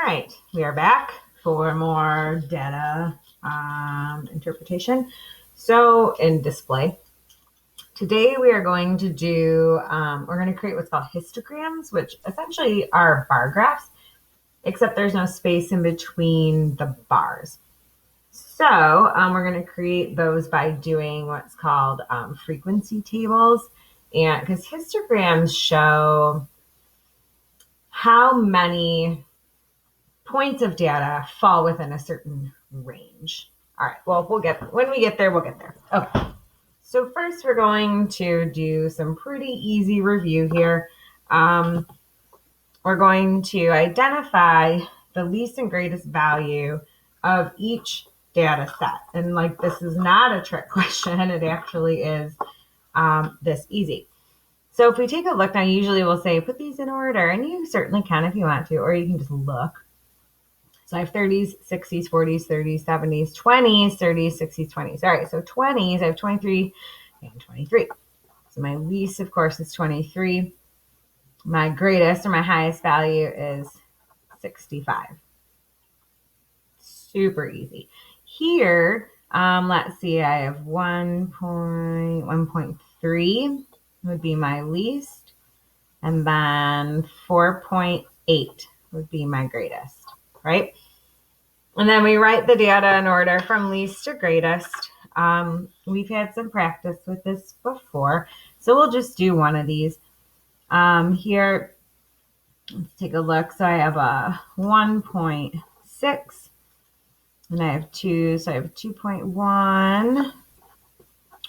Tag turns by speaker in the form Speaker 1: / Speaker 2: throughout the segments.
Speaker 1: right, we are back for more data interpretation. So in display, today we are going to do, we're going to create what's called histograms, which essentially are bar graphs, except there's no space in between the bars. So we're going to create those by doing what's called frequency tables. And because histograms show how many points of data fall within a certain range. All right, well, when we get there, we'll get there. Okay, so first we're going to do some pretty easy review here. We're going to identify the least and greatest value of each data set. And like, this is not a trick question. It actually is this easy. So if we take a look now, usually we'll say, put these in order, and you certainly can if you want to, or you can just look. So I have 30s, 60s, 40s, 30s, 70s, 20s, 30s, 60s, 20s. All right, so 20s, I have 23 and 23. So my least, of course, is 23. My greatest or my highest value is 65. Super easy. Here, let's see, I have 1.3 would be my least, and then 4.8 would be my greatest, right? And then we write the data in order from least to greatest. We've had some practice with this before, so we'll just do one of these. Here, let's take a look. So I have a 1.6, and I have 2, so I have 2.1.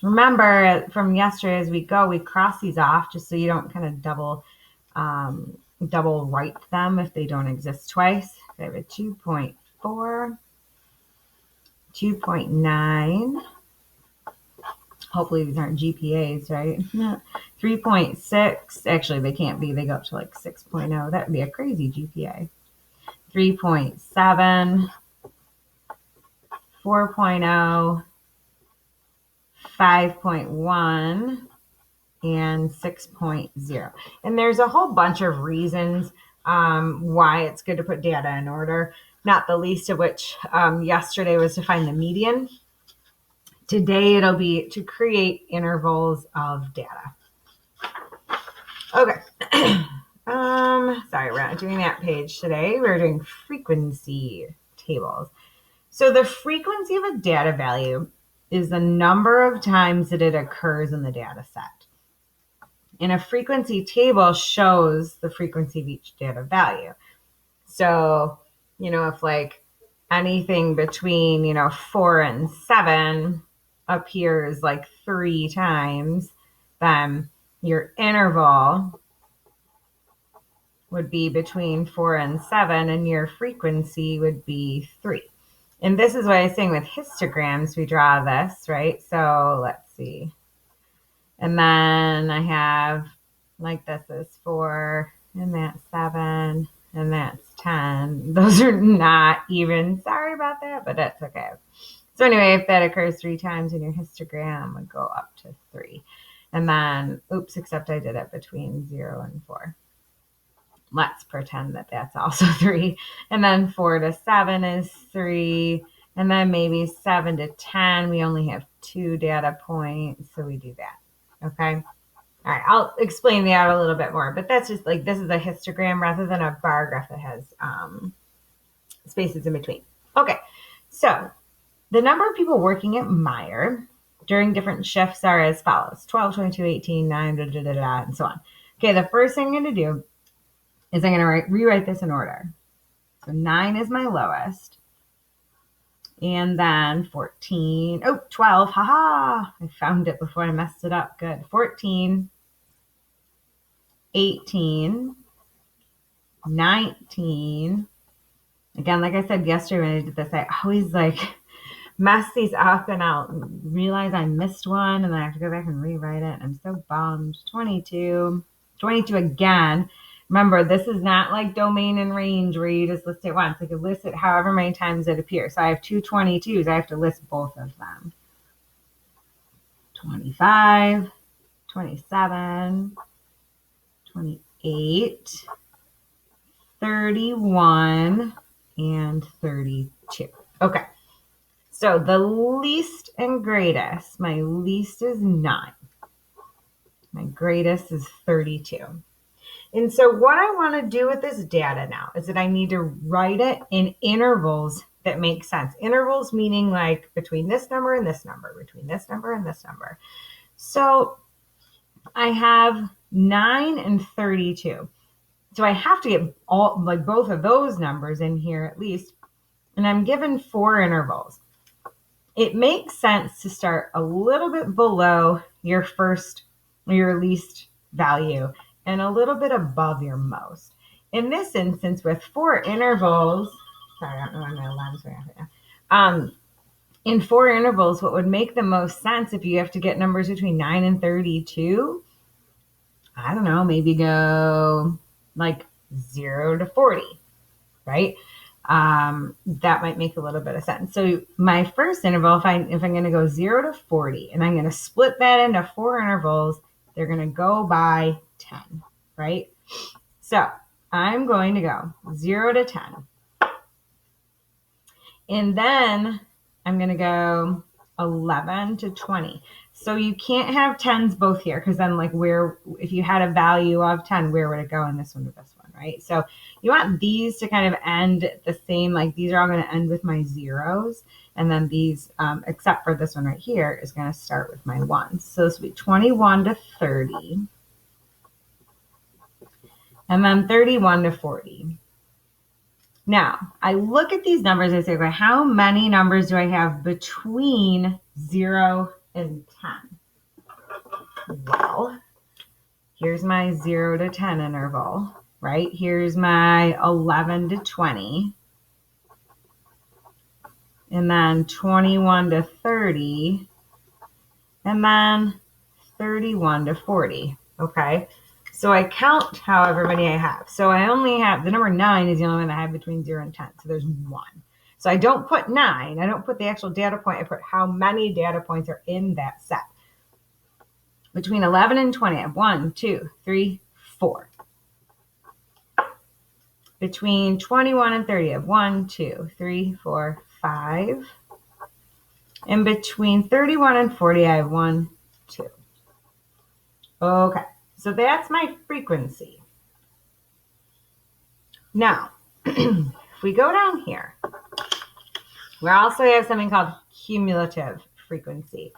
Speaker 1: Remember from yesterday as we go, we cross these off just so you don't kind of double write them if they don't exist twice. I have a 2.4, 2.9. Hopefully these aren't GPAs, right? 3.6. Actually, they can't be. They go up to like 6.0. That would be a crazy GPA. 3.7, 4.0, 5.1, and 6.0. And there's a whole bunch of reasons why it's good to put data in order, not the least of which yesterday was to find the median. Today it'll be to create intervals of data. Okay. Sorry, we're not doing that page today. We're doing frequency tables. So the frequency of a data value is the number of times that it occurs in the data set. And a frequency table shows the frequency of each data value. So, if like anything between, 4 and 7 appears like 3 times, then your interval would be between 4 and 7, and your frequency would be 3. And this is what I was saying with histograms, we draw this, right? So let's see. And then I have, like, this is 4, and that's 7, and that's 10. Those are not even. Sorry about that, but that's okay. So anyway, if that occurs 3 times in your histogram, would go up to 3. And then, oops, except I did it between 0 and 4. Let's pretend that that's also 3. And then 4 to 7 is 3. And then maybe 7 to 10, we only have 2 data points, so we do that. Okay. All right. I'll explain that a little bit more, but that's just like, this is a histogram rather than a bar graph that has spaces in between. Okay. So the number of people working at Meijer during different shifts are as follows: 12, 22, 18, 9, and so on. Okay. The first thing I'm going to do is I'm going to rewrite this in order. So 9 is my lowest. And then 14, 12, haha, I found it before I messed it up, good. 14, 18, 19, again, like I said yesterday when I did this, I always mess these up and I'll realize I missed one and then I have to go back and rewrite it. I'm so bummed. 22 again. Remember, this is not like domain and range where you just list it once. I could list it however many times it appears. So I have 2 22s. I have to list both of them. 25, 27, 28, 31, and 32. Okay. So the least and greatest, my least is 9. My greatest is 32. And so what I want to do with this data now is that I need to write it in intervals that make sense. Intervals meaning like between this number and this number, between this number and this number. So I have 9 and 32. So I have to get all like both of those numbers in here at least. And I'm given 4 intervals. It makes sense to start a little bit below your least value and a little bit above your most. In this instance, with 4 intervals, sorry, I don't know why my alarm's going off right now. In 4 intervals, what would make the most sense if you have to get numbers between 9 and 32? I don't know, maybe go like 0 to 40, right? That might make a little bit of sense. So my first interval, if I'm going to go 0 to 40, and I'm going to split that into 4 intervals, they're going to go by 10, right? So I'm going to go 0 to 10. And then I'm going to go 11 to 20. So you can't have 10s both here because then like if you had a value of 10, where would it go in this one to this one, right? So you want these to kind of end the same, like these are all going to end with my zeros. And then these, except for this one right here, is going to start with my ones. So this will be 21 to 30. And then 31 to 40. Now, I look at these numbers and I say, okay, how many numbers do I have between 0 and 10? Well, here's my 0 to 10 interval, right? Here's my 11 to 20. And then 21 to 30. And then 31 to 40, okay? So I count however many I have. So I only have, the number 9 is the only one I have between 0 and 10. So there's 1. So I don't put 9. I don't put the actual data point. I put how many data points are in that set. Between 11 and 20, I have 1, 2, 3, 4. Between 21 and 30, I have 1, 2, 3, 4, 5. And between 31 and 40, I have 1, 2. Okay. So that's my frequency. Now, if we go down here, we also have something called cumulative frequency.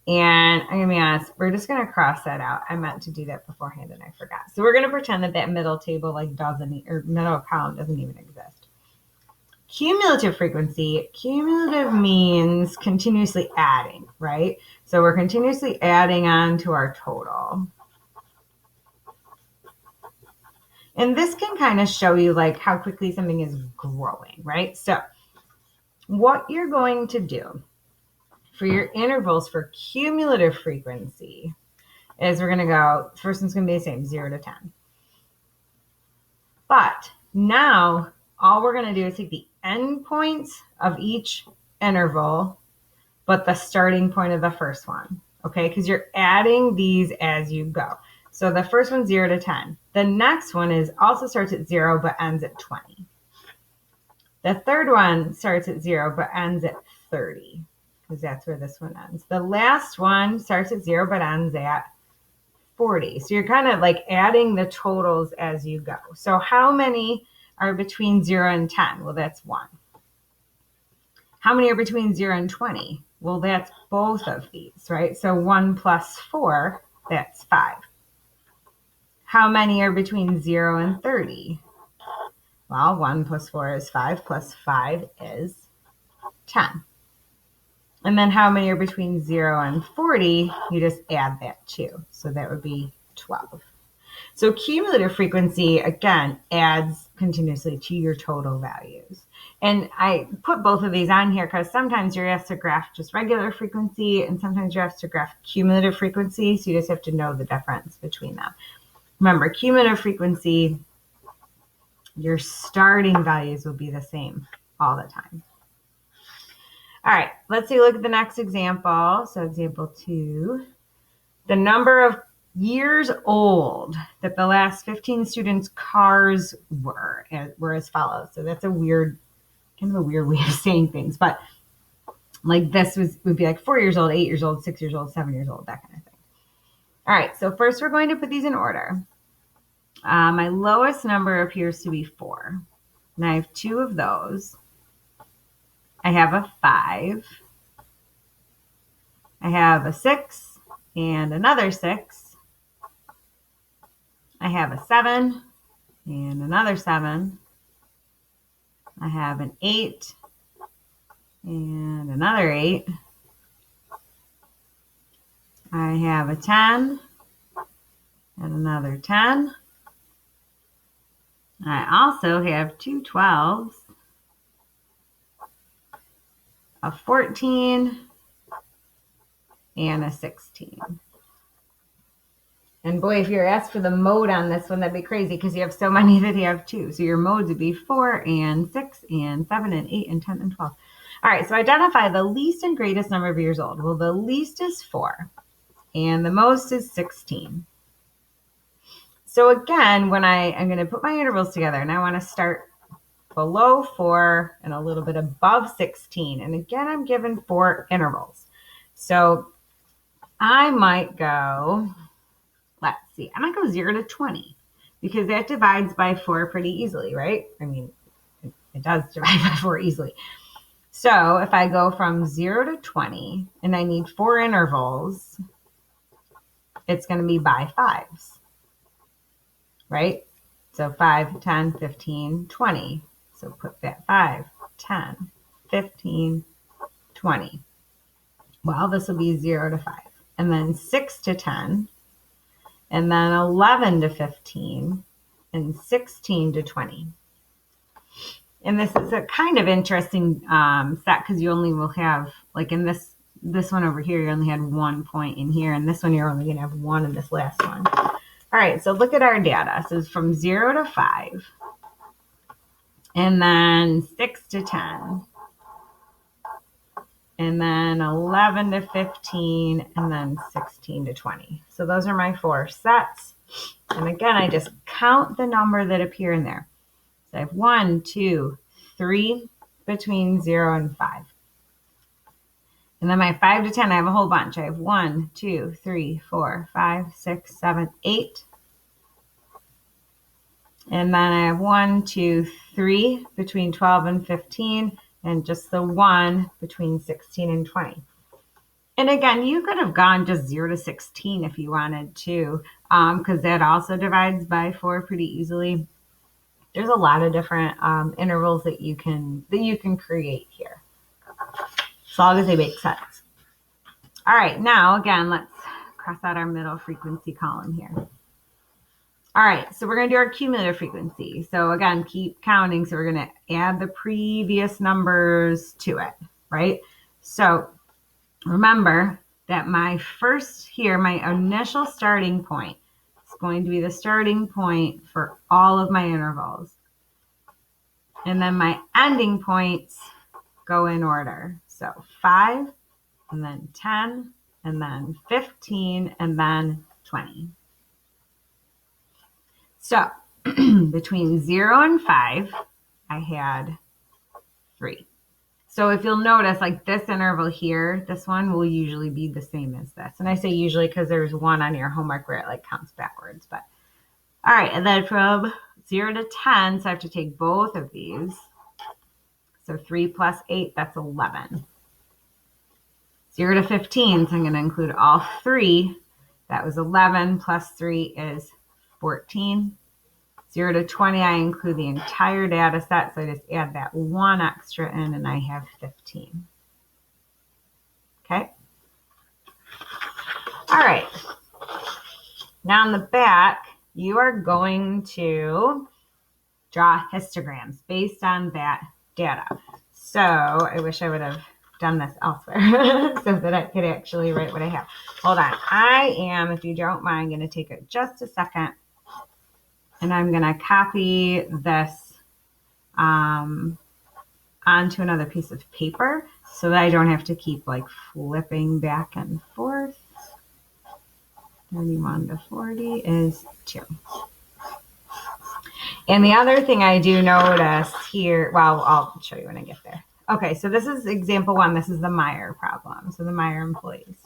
Speaker 1: And I'm going to be honest, we're just going to cross that out. I meant to do that beforehand and I forgot. So we're going to pretend that middle table middle column doesn't even exist. Cumulative frequency, cumulative means continuously adding, right? So we're continuously adding on to our total. And this can kind of show you like how quickly something is growing, right? So what you're going to do for your intervals for cumulative frequency is we're going to go, first one's going to be the same, 0 to 10. But now all we're going to do is take the endpoints of each interval, but the starting point of the first one, okay? Because you're adding these as you go. So the first one's 0 to 10. The next one also starts at 0 but ends at 20. The third one starts at 0 but ends at 30 because that's where this one ends. The last one starts at 0 but ends at 40. So you're kind of like adding the totals as you go. So how many are between 0 and 10? Well, that's 1. How many are between 0 and 20? Well, that's both of these, right? So 1 plus 4, that's 5. How many are between 0 and 30? Well, 1 plus 4 is 5, plus 5 is 10. And then how many are between 0 and 40? You just add that too. So that would be 12. So cumulative frequency, again, adds continuously to your total values. And I put both of these on here because sometimes you're asked to graph just regular frequency and sometimes you're asked to graph cumulative frequency. So you just have to know the difference between them. Remember, cumulative frequency, your starting values will be the same all the time. All right, let's take a look at the next example. So example 2, the number of years old that the last 15 students' cars were as follows. So that's a weird kind of a weird way of saying things, but like this would be like 4 years old, 8 years old, 6 years old, 7 years old, that kind of thing. All right, so first we're going to put these in order. My lowest number appears to be 4. And I have 2 of those. I have a 5. I have a 6 and another 6. I have a 7 and another 7. I have an 8 and another 8. I have a 10 and another 10. I also have 2 12s, a 14, and a 16. And boy, if you're asked for the mode on this one, that'd be crazy because you have so many that you have 2. So your modes would be 4 and 6 and 7 and 8 and 10 and 12. All right, so identify the least and greatest number of years old. Well, the least is 4 and the most is 16. So again, when I'm going to put my intervals together and I want to start below 4 and a little bit above 16. And again, I'm given 4 intervals. So I might go, let's see, I might go 0 to 20 because that divides by 4 pretty easily, right? I mean, it does divide by 4 easily. So if I go from 0 to 20 and I need 4 intervals, it's going to be by 5s, right? So 5, 10, 15, 20. So put that 5, 10, 15, 20. Well, this will be 0 to 5. And then 6 to 10. And then 11 to 15. And 16 to 20. And this is a kind of interesting set because you only will have, like in this one over here, you only had 1 point in here. And this one, you're only going to have 1 in this last one. All right, so look at our data. So it's from 0 to 5. And then 6 to 10. And then 11 to 15. And then 16 to 20. So those are my 4 sets. And again, I just count the number that appear in there. So I have 1, 2, 3 between 0 and 5. And then my 5 to 10, I have a whole bunch. I have 1, 2, 3, 4, 5, 6, 7, 8. And then I have 1, 2, 3 between 12 and 15, and just the 1 between 16 and 20. And again, you could have gone just 0 to 16 if you wanted to, because that also divides by 4 pretty easily. There's a lot of different intervals that you can create here, as long as they make sense. All right, now again, let's cross out our middle frequency column here. All right, so we're going to do our cumulative frequency. So again, keep counting. So we're going to add the previous numbers to it, right? So remember that my initial starting point is going to be the starting point for all of my intervals. And then my ending points go in order. So 5, and then 10, and then 15, and then 20. So between 0 and 5, I had 3. So if you'll notice, like this interval here, this one will usually be the same as this. And I say usually because there's one on your homework where it like counts backwards. But all right, and then from 0 to 10, so I have to take both of these. So 3 plus 8, that's 11. 0 to 15, so I'm going to include all 3. That was 11 plus 3 is 14. 0 to 20, I include the entire data set, so I just add that 1 extra in, and I have 15. Okay? All right. Now on the back, you are going to draw histograms based on that data. So I wish I would have done this elsewhere so that I could actually write what I have. Hold on. I am, if you don't mind, going to take just a second, and I'm going to copy this onto another piece of paper so that I don't have to keep like flipping back and forth. 31 to 40 is 2. And the other thing I do notice here, well, I'll show you when I get there. Okay, so this is example 1. This is the Meyer problem. So the Meyer employees.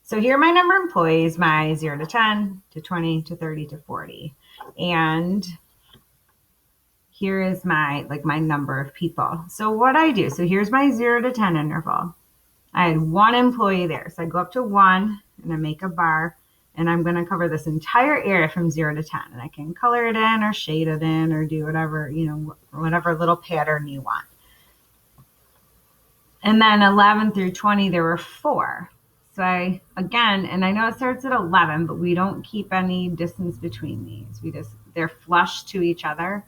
Speaker 1: So here are my number of employees, my 0 to 10 to 20 to 30 to 40. And here is my number of people. So what I do, so here's my 0 to 10 interval. I had 1 employee there. So I go up to 1 and I make a bar, and I'm going to cover this entire area from 0 to 10. And I can color it in or shade it in or do whatever, whatever little pattern you want. And then 11 through 20, there were 4. So I know it starts at 11, but we don't keep any distance between these. They're flush to each other.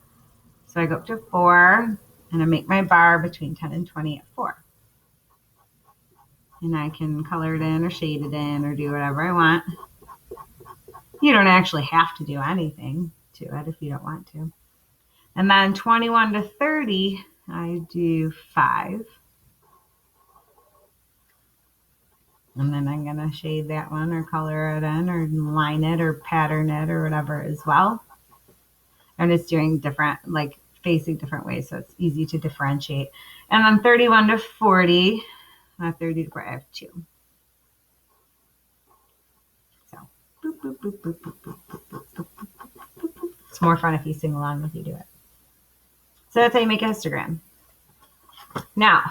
Speaker 1: So I go up to 4 and I make my bar between 10 and 20 at 4. And I can color it in or shade it in or do whatever I want. You don't actually have to do anything to it if you don't want to. And then 21 to 30, I do 5. And then I'm going to shade that one or color it in or line it or pattern it or whatever as well. And it's doing different, facing different ways, so it's easy to differentiate. And then 31 to 40, 30 to 40, I have 2. So, boop, boop, boop, boop, boop, boop, boop, boop, boop, boop, boop. It's more fun if you sing along if you do it. So that's how you make a histogram. Now,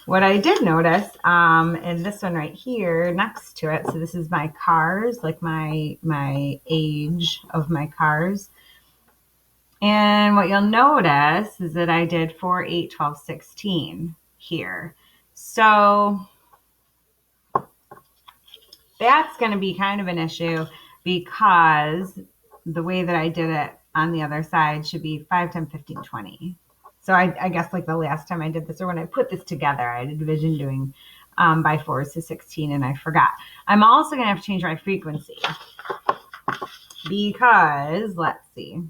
Speaker 1: what I did notice, in this one right here next to it, so this is my cars, my age of my cars. And what you'll notice is that I did 4, 8, 12, 16 here. So that's going to be kind of an issue because the way that I did it on the other side should be 5, 10, 15, 20. So I guess the last time I did this, or when I put this together, I had a division doing by 4s to 16 and I forgot. I'm also going to have to change my frequency because, let's see,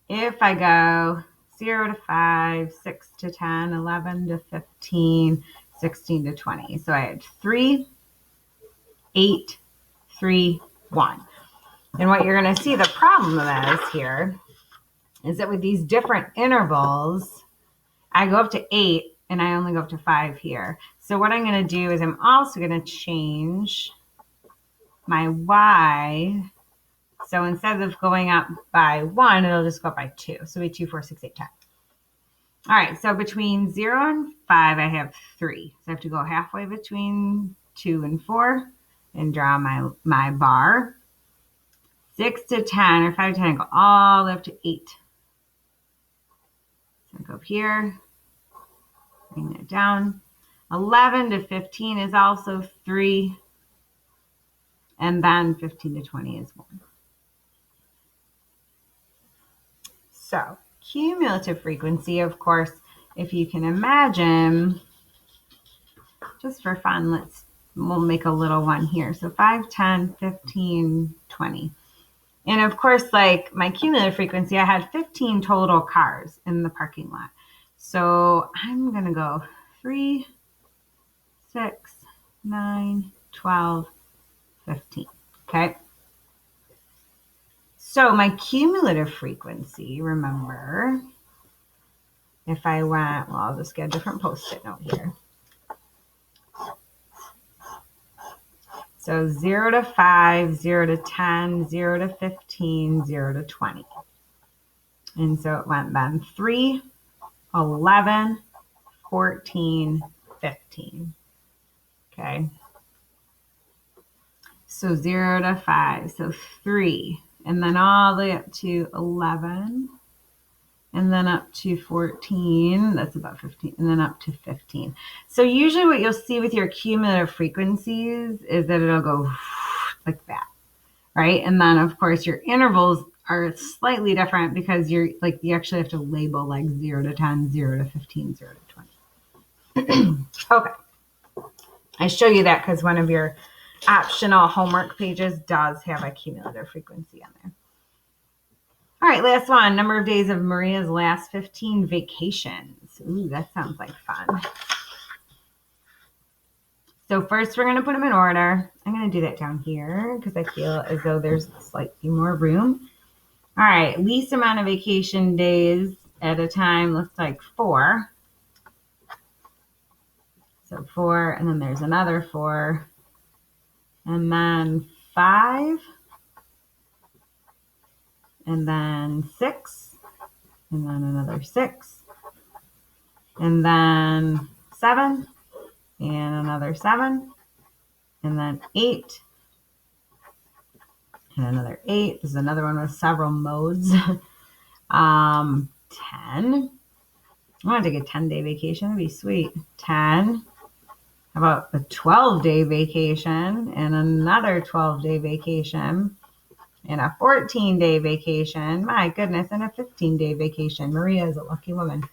Speaker 1: if I go 0 to 5, 6 to 10, 11 to 15, 16 to 20. So I had 3, 8, 3, 1. And what you're going to see the problem is here is that with these different intervals, I go up to 8 and I only go up to 5 here. So what I'm going to do is I'm also going to change my Y. So instead of going up by 1, it'll just go up by 2. So we 2, 4, 6, 8, 10. All right, so between 0 and 5, I have 3. So I have to go halfway between 2 and 4 and draw my bar. 6 to 10 or 5 to 10, I go all the way up to 8. So I go up here, bring that down. 11 to 15 is also 3. And then 15 to 20 is 1. So cumulative frequency, of course, if you can imagine, just for fun, we'll make a little one here. So 5, 10, 15, 20. And of course, my cumulative frequency, I had 15 total cars in the parking lot. So I'm going to go 3, 6, 9, 12, 15. Okay. So my cumulative frequency, remember, if I went, I'll just get a different Post-it note here. So 0 to 5, 0 to 10, 0 to 15, 0 to 20. And so it went then 3, 11, 14, 15. Okay. So 0 to 5, so 3. And then all the way up to 11. And then up to 14, that's about 15, and then up to 15. So usually what you'll see with your cumulative frequencies is that it'll go like that, right? And then of course your intervals are slightly different because you actually have to label 0 to 10, 0 to 15, 0 to 20. Okay. I show you that because one of your optional homework pages does have a cumulative frequency on there. All right, last one. Number of days of Maria's last 15 vacations. Ooh, that sounds like fun. So first we're going to put them in order. I'm going to do that down here because I feel as though there's slightly more room. All right, least amount of vacation days at a time looks like 4. So 4, and then there's another 4, and then 5, and then 6, and then another 6, and then 7, and another 7, and then 8, and another 8. This is another one with several modes. 10. I want to take a 10-day vacation. That'd be sweet. 10. How about a 12-day vacation and another 12-day vacation and a 14-day vacation? My goodness, and a 15-day vacation. Maria is a lucky woman.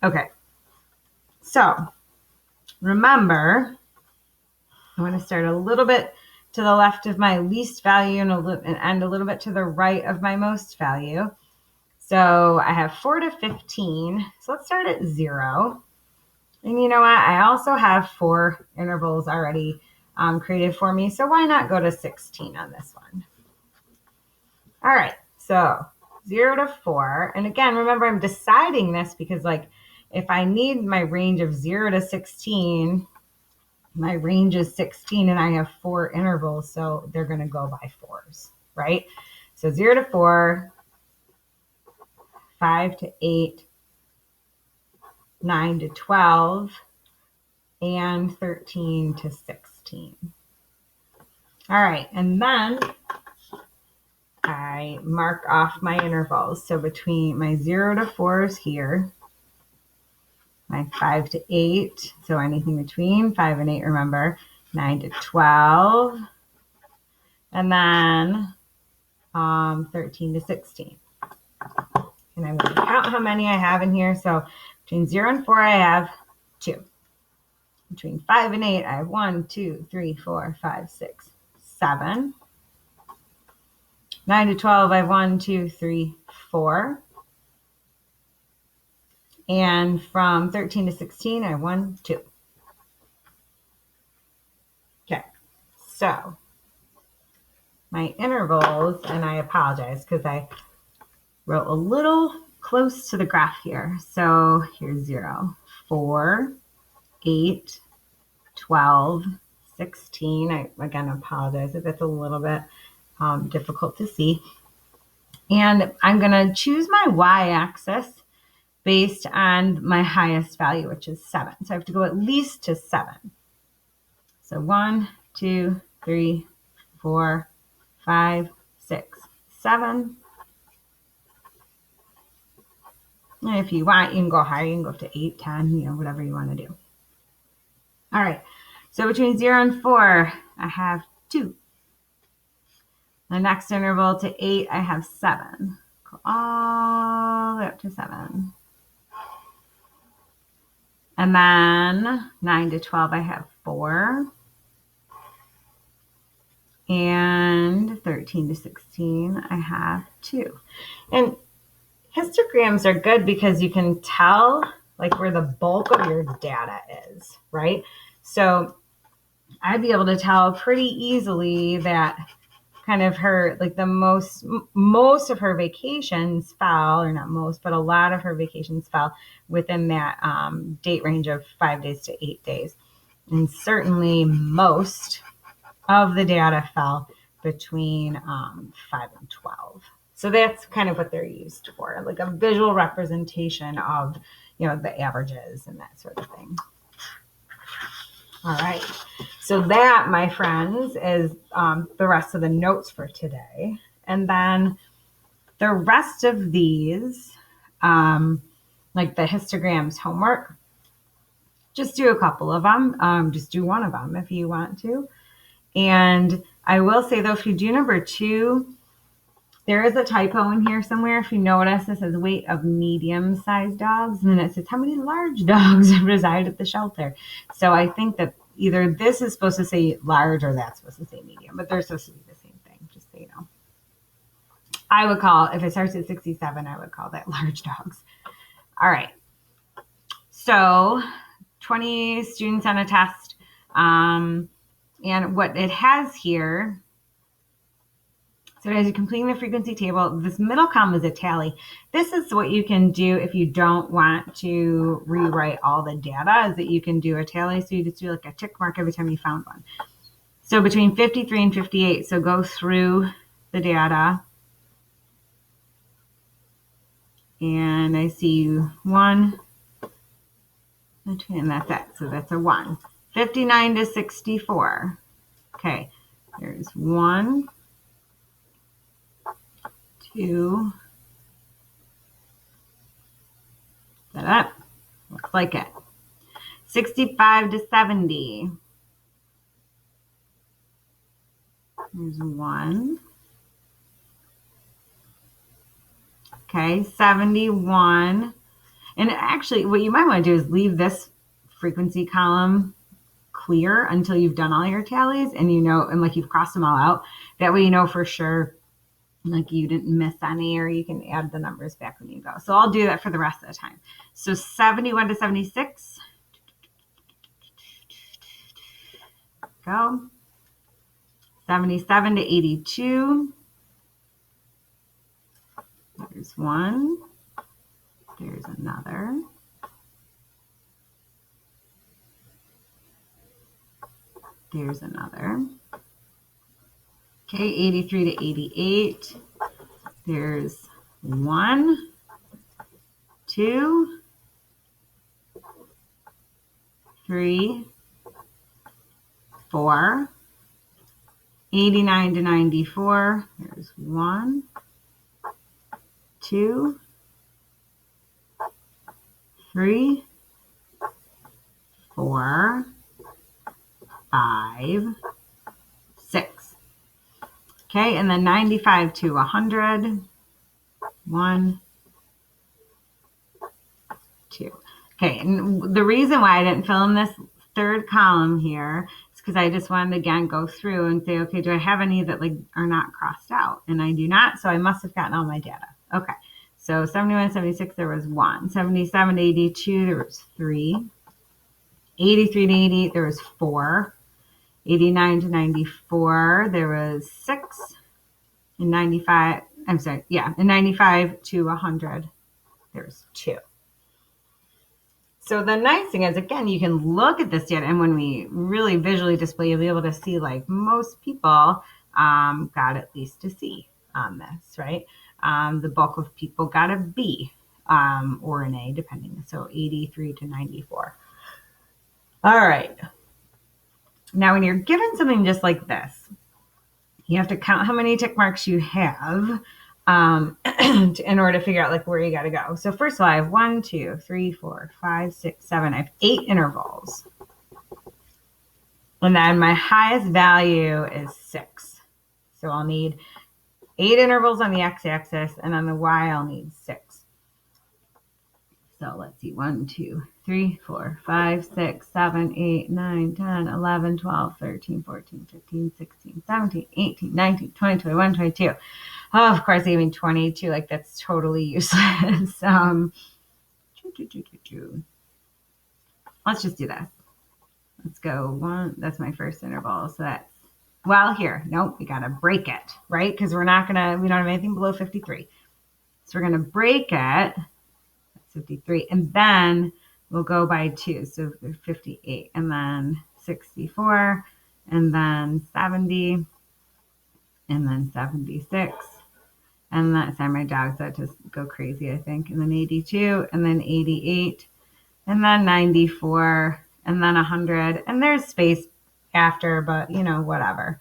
Speaker 1: Okay. So remember, I want to start a little bit to the left of my least value and end a little bit to the right of my most value. So I have 4 to 15. So let's start at 0. And you know what? I also have 4 intervals already created for me. So why not go to 16 on this one? All right. So 0 to 4. And again, remember, I'm deciding this because if I need my range of 0 to 16, my range is 16 and I have 4 intervals. So they're going to go by 4s, right? So 0 to 4, 5 to 8, 9 to 12, and 13 to 16. All right, and then I mark off my intervals. So between my 0 to 4s here, my 5 to 8, so anything between 5 and 8, remember, 9 to 12, and then 13 to 16. And I'm going to count how many I have in here. So between 0 and 4, I have 2. Between 5 and 8, I have 1, 2, 3, 4, 5, 6, 7. 9 to 12, I have 1, 2, 3, 4. And from 13 to 16, I have 1, 2. Okay, so my intervals, and I apologize because I wrote a little close to the graph here. So here's 0, 4, 8, 12, 16. I, again, apologize if it's a little bit difficult to see. And I'm going to choose my y-axis based on my highest value, which is 7. So I have to go at least to 7. So 1, 2, 3, 4, 5, 6, 7. And if you want, you can go higher. You can go up to 8, 10, whatever you want to do. All right. So between 0 and 4, I have 2. The next interval to 8, I have 7. Go all the way up to 7. And then 9 to 12, I have 4. And 13 to 16, I have 2. And histograms are good because you can tell where the bulk of your data is, right? So I'd be able to tell pretty easily that kind of her, the most of her vacations fell, or not most, but a lot of her vacations fell within that date range of 5 days to 8 days. And certainly most of the data fell between 5 and 12. So that's kind of what they're used for, a visual representation of, the averages and that sort of thing. All right. So that, my friends, is the rest of the notes for today. And then the rest of these, the histograms homework, just do a couple of them. Just do one of them if you want to. And I will say, though, if you do number 2, there is a typo in here somewhere. If you notice, it says weight of medium-sized dogs, and then it says how many large dogs reside at the shelter. So I think that either this is supposed to say large or that's supposed to say medium, but they're supposed to be the same thing, just so you know. I would call, if it starts at 67, I would call that large dogs. All right. So 20 students on a test. And what it has here, so as you're completing the frequency table, this middle column is a tally. This is what you can do if you don't want to rewrite all the data, is that you can do a tally. So you just do like a tick mark every time you found one. So between 53 and 58, so go through the data. And I see 1, and that's it. So that's a 1. 59 to 64. Okay, there's 1, 2. Set up. Looks like it. 65 to 70. There's 1. Okay, 71. And actually, what you might want to do is leave this frequency column clear until you've done all your tallies and you know, and like you've crossed them all out. That way you know for sure like you didn't miss any, or you can add the numbers back when you go. So I'll do that for the rest of the time. So 71 to 76. Go. 77 to 82. There's 1. There's another. There's another. Okay, 83 to 88. There's 1, 2, 3, 4. 89 to 94. There's 1, 2, 3, 4, 5, 6. Okay, and then 95 to 100. 1, 2. Okay, and the reason why I didn't fill in this third column here is because I just wanted to again go through and say, okay, do I have any that like are not crossed out? And I do not, so I must have gotten all my data. Okay, so 71, 76, there was 1. 77 to 82, there was 3. 83 to 88, there was 4. 89 to 94, there was 6. And 95, I'm sorry, yeah, and 95 to 100, there's 2. So the nice thing is, again, you can look at this data, and when we really visually display, you'll be able to see like most people got at least a C on this, right? The bulk of people got a B or an A, depending. So 83 to 94. All right. Now, when you're given something just like this, you have to count how many tick marks you have in order to figure out like where you got to go. So first of all, I have 1, 2, 3, 4, 5, 6, 7. I have 8 intervals. And then my highest value is 6. So I'll need 8 intervals on the x-axis, and on the y, I'll need 6. So let's see, 1, 2, 3, 4, 5, 6, 7, 8, 9, 10, 11, 12, 13, 14, 15, 16, 17, 18, 19, 20, 21, 22. Oh, of course, even 22, like that's totally useless. Let's just do this. Let's go 1. That's my first interval. So that's, well, here, nope, we got to break it, right? Because we don't have anything below 53. So we're going to break it. 53, and then we'll go by 2, so 58, and then 64, and then 70, and then 76, and then, sorry, my dogs that just go crazy, I think, and then 82, and then 88, and then 94, and then 100, and there's space after, but whatever.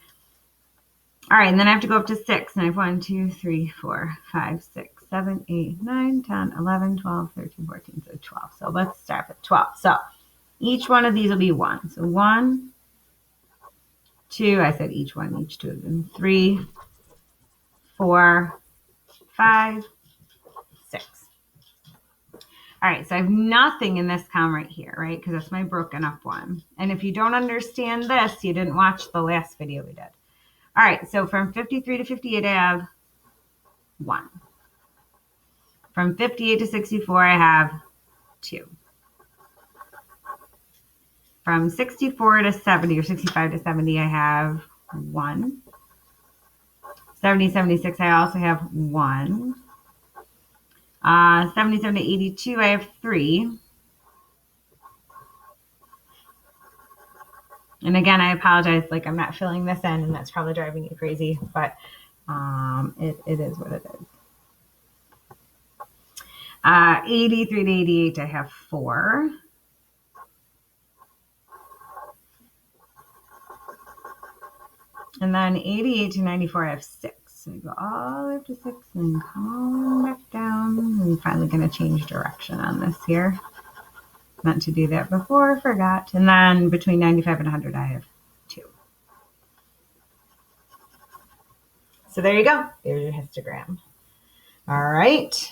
Speaker 1: All right, and then I have to go up to 6, and I have 1, 2, 3, 4, 5, 6, 7, 8, 9, 10, 11, 12, 13, 14, so 12. So let's start with 12. So each one of these will be 1. So 1, 2, I said each 2 of them. 3, 4, 5, 6. All right, so I have nothing in this column right here, right? Because that's my broken up one. And if you don't understand this, you didn't watch the last video we did. All right, so from 53 to 58, I have 1. From 58 to 64, I have 2. from 64 to 70 or 65 to 70, I have 1. 70, 76, I also have 1. 77 to 82, I have 3. And again, I apologize, like I'm not filling this in, and that's probably driving you crazy, but it is what it is. 83 to 88, I have 4. And then 88 to 94, I have 6. So we go all the way up to 6 and come back down. I'm finally going to change direction on this here. Meant to do that before, forgot. And then between 95 and 100, I have 2. So there you go. There's your histogram. All right.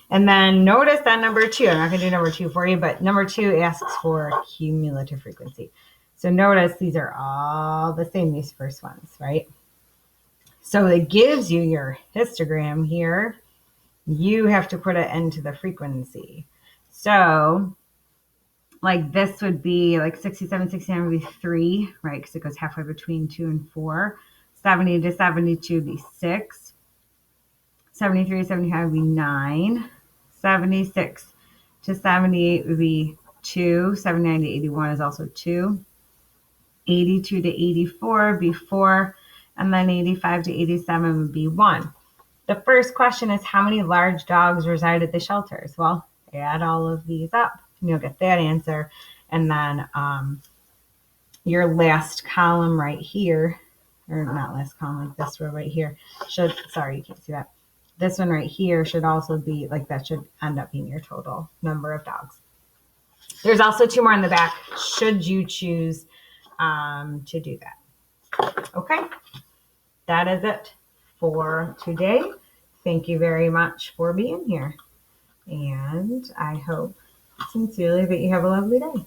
Speaker 1: And then notice that number 2, I'm not going to do number 2 for you, but number 2 asks for cumulative frequency. So notice these are all the same, these first ones, right? So it gives you your histogram here. You have to put it into the frequency. So like this would be like 67, 69 would be 3, right? Because it goes halfway between 2 and 4. 70 to 72 would be 6. 73 to 75 would be 9. 76 to 78 would be 2. 79 to 81 is also 2. 82 to 84 would be 4. And then 85 to 87 would be 1. The first question is, how many large dogs reside at the shelters? Well, add all of these up and you'll get that answer. And then your last column right here, or not last column, like this row right here, sorry, you can't see that. This one right here should also be, like that should end up being your total number of dogs. There's also 2 more in the back, should you choose to do that. Okay, that is it for today. Thank you very much for being here. And I hope sincerely that you have a lovely day.